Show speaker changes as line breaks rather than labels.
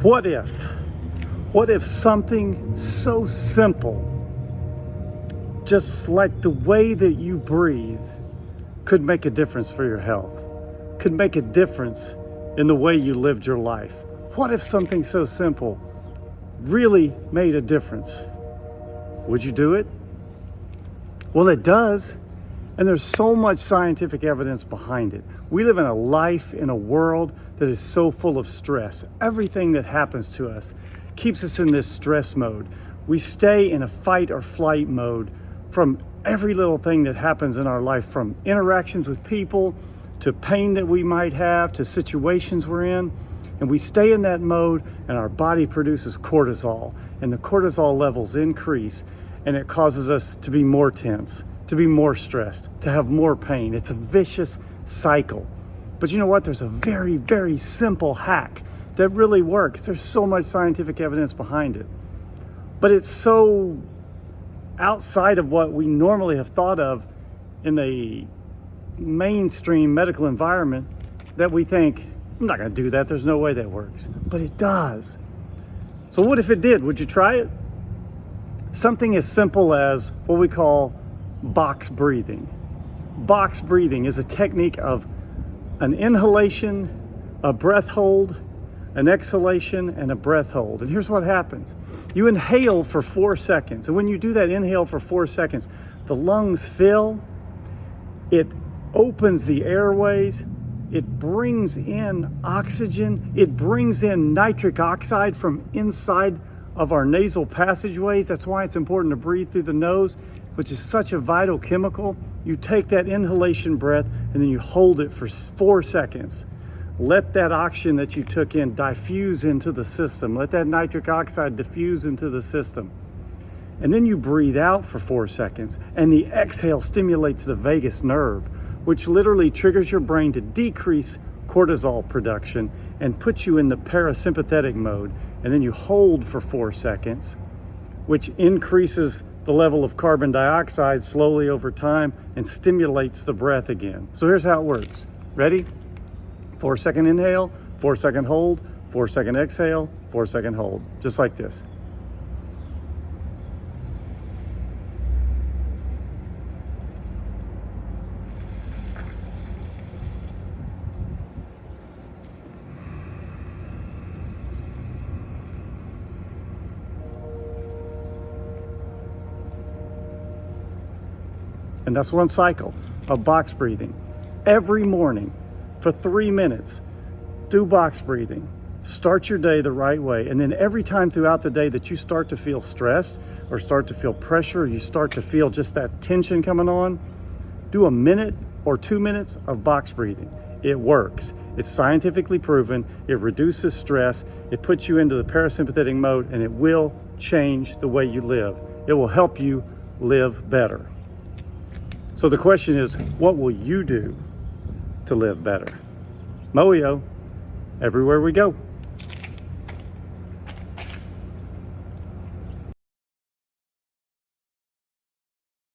What if? What if something so simple, just like the way that you breathe, could make a difference for your health, could make a difference in the way you lived your life? What if something so simple really made a difference? Would you do it? Well, it does. And there's so much scientific evidence behind it. We live in a life, in a world that is so full of stress. Everything that happens to us keeps us in this stress mode. We stay in a fight or flight mode from every little thing that happens in our life, from interactions with people to pain that we might have to situations we're in. And we stay in that mode, and our body produces cortisol, and the cortisol levels increase, and it causes us to be more tense, to be more stressed, to have more pain. It's a vicious cycle. But you know what? There's a very, very simple hack that really works. There's so much scientific evidence behind it. But it's so outside of what we normally have thought of in the mainstream medical environment that we think, I'm not going to do that. There's no way that works. But it does. So what if it did? Would you try it? Something as simple as what we call box breathing. Box breathing is a technique of an inhalation, a breath hold, an exhalation, and a breath hold. And here's what happens. You inhale for 4 seconds. And when you do that inhale for 4 seconds, the lungs fill, it opens the airways, it brings in oxygen, it brings in nitric oxide from inside of our nasal passageways. That's why it's important to breathe through the nose, which is such a vital chemical. You take that inhalation breath and then you hold it for 4 seconds. Let that oxygen that you took in diffuse into the system. Let that nitric oxide diffuse into the system. And then you breathe out for 4 seconds, and the exhale stimulates the vagus nerve, which literally triggers your brain to decrease cortisol production and puts you in the parasympathetic mode. And then you hold for 4 seconds, which increases the level of carbon dioxide slowly over time and stimulates the breath again. So here's how it works. Ready? 4 second inhale, 4 second hold, 4 second exhale, 4 second hold. Just like this. And that's one cycle of box breathing. Every morning for 3 minutes, do box breathing. Start your day the right way. And then every time throughout the day that you start to feel stressed or start to feel pressure, or you start to feel just that tension coming on, do a minute or 2 minutes of box breathing. It works. It's scientifically proven. It reduces stress. It puts you into the parasympathetic mode, and it will change the way you live. It will help you live better. So the question is, what will you do to live better? Moyo, everywhere we go.